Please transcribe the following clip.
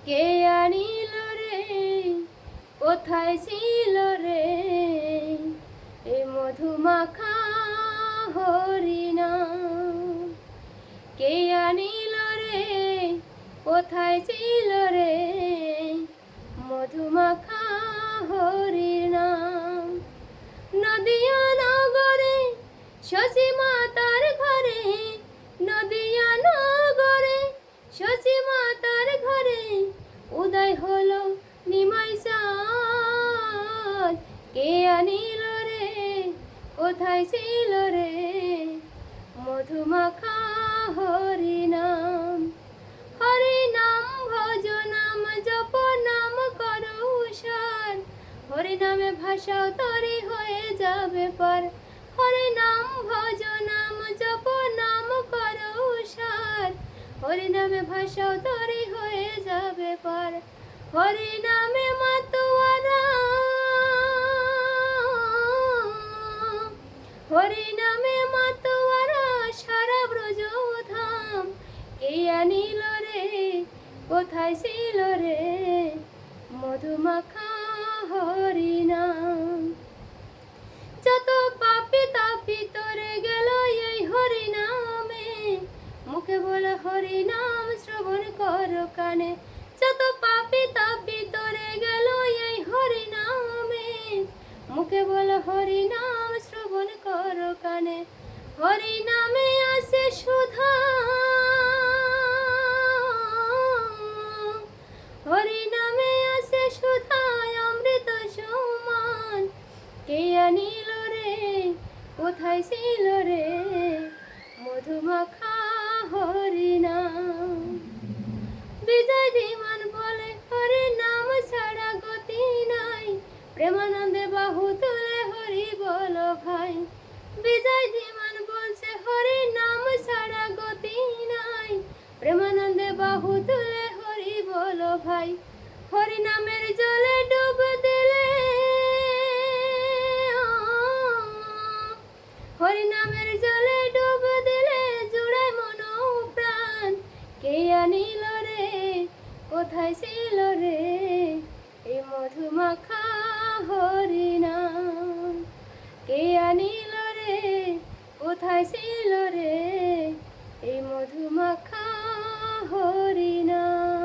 কে আনিল রে, কোথায় ছিল রে এই মধুমাখা হরিনাম? কে আনিল রে, কোথায় ছিল রে মধুমাখা হরিনাম? নদিয়া নগরে শশী মাতার ঘরে, নদিয়া নগরে শশী মাতার ঘরে উদয় হলো নিমাই চাঁদ। কে আনিল রে, কোথায় ছিল রে মধুমাখা হরিনাম? হরিনাম ভজ নাম জপ নাম করো উষার, হরিনামে ভাষাও তরি হয়ে যাবে পার। হরিনাম ভজ নাম জপ নাম করো উষার, হরিনামে ভাষাও তরি হয়ে যাবে পার। হরিনামে মাতোয়ারা, হরিনামে মাতোয়ারা সারা ব্রজ ধাম। কে আনিল রে, কোথায় ছিল রে মধুমাখা হরিনাম? যত পাপি তাপি তরে গেল এই হরিনামে, মুখে বলে হরিনাম শ্রবণ কর কানে। যত পাপি তাপি তরে গেল এই হরিনামে, মুখে বলে হরিনাম শ্রবণ কর কানে। হরিনামে আসে সুধা, হরিনামে আসে সুধা অমৃত সমান। কে আনিল রে, কোথায় ছিল রে মধুমাখা হরিনাম? বিজয় ধীমান বলে হরি নাম ছাড়া গতি নাই, প্রেমানন্দে বাহু তুলে হরি বল ভাই। বিজয় ধীমান বলছে হরি নাম ছাড়া গতি নাই, প্রেমানন্দে বাহু তুলে হরি বল ভাই। হরি নামের জলে ডুব দিলে, হরি নামের জলে ডুব দিলে জুড়ে মন প্রাণ। কে আনিল রে, কোথায় ছিল রে এই মধুমাখা হরিনাম? কে আনিল রে, কোথায় ছিল রে এই মধুমাখা হরিনাম?